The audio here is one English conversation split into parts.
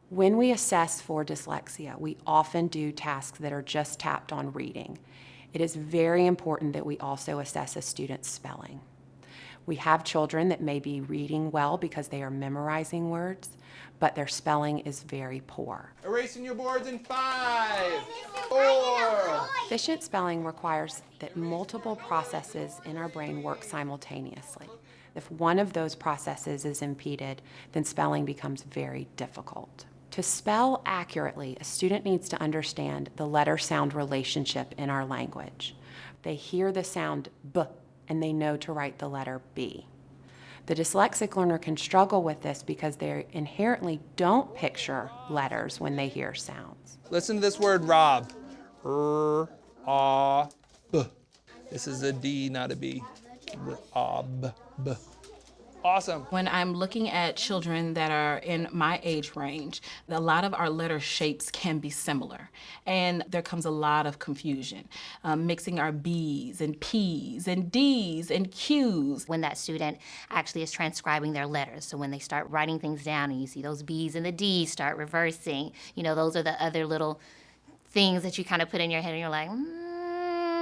When we assess for dyslexia, we often do tasks that are just tapped on reading. It is very important that we also assess a student's spelling. We have children that may be reading well because they are memorizing words, but their spelling is very poor. Erasing your boards in 5, 4. Efficient spelling requires that multiple processes in our brain work simultaneously. If one of those processes is impeded, then spelling becomes very difficult. To spell accurately, a student needs to understand the letter-sound relationship in our language. They hear the sound B, and they know to write the letter B. The dyslexic learner can struggle with this because they inherently don't picture letters when they hear sounds. Listen to this word, Rob. R-A-B. This is a D, not a B. Rob. Awesome. When I'm looking at children that are in my age range, a lot of our letter shapes can be similar, and there comes a lot of confusion, mixing our B's and P's and D's and Q's. When that student actually is transcribing their letters, so when they start writing things down and you see those B's and the D's start reversing, you know, those are the other little things that you kind of put in your head and you're like,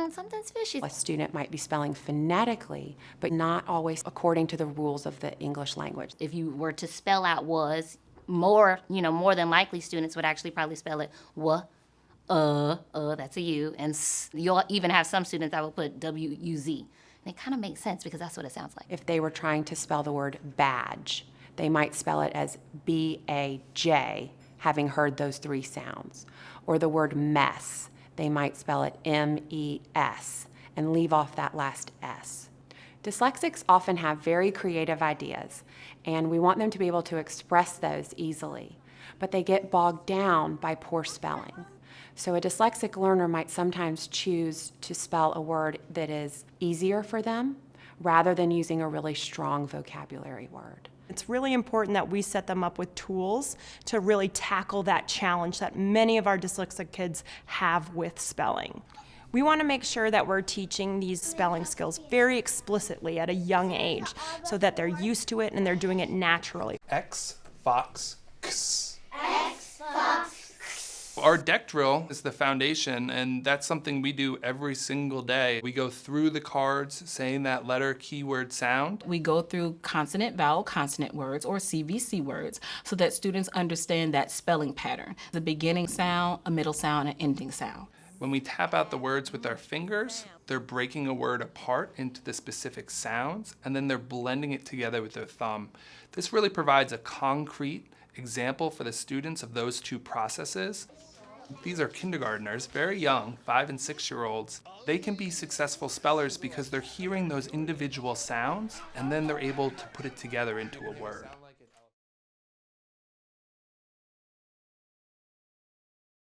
something's fishy. A student might be spelling phonetically, but not always according to the rules of the English language. If you were to spell out was, more than likely students would actually probably spell it that's a U, and you'll even have some students that will put W-U-Z. And it kind of makes sense because that's what it sounds like. If they were trying to spell the word badge, they might spell it as B-A-J, having heard those three sounds. Or the word mess, they might spell it M-E-S and leave off that last S. Dyslexics often have very creative ideas, and we want them to be able to express those easily, but they get bogged down by poor spelling. So a dyslexic learner might sometimes choose to spell a word that is easier for them rather than using a really strong vocabulary word. It's really important that we set them up with tools to really tackle that challenge that many of our dyslexic kids have with spelling. We want to make sure that we're teaching these spelling skills very explicitly at a young age so that they're used to it and they're doing it naturally. X, Fox, X. X, Fox. Our deck drill is the foundation, and that's something we do every single day. We go through the cards saying that letter, keyword, sound. We go through consonant, vowel, consonant words, or CVC words, so that students understand that spelling pattern. The beginning sound, a middle sound, an ending sound. When we tap out the words with our fingers, they're breaking a word apart into the specific sounds, and then they're blending it together with their thumb. This really provides a concrete example for the students of those two processes. These are kindergartners, very young, 5- and 6-year-olds. They can be successful spellers because they're hearing those individual sounds and then they're able to put it together into a word.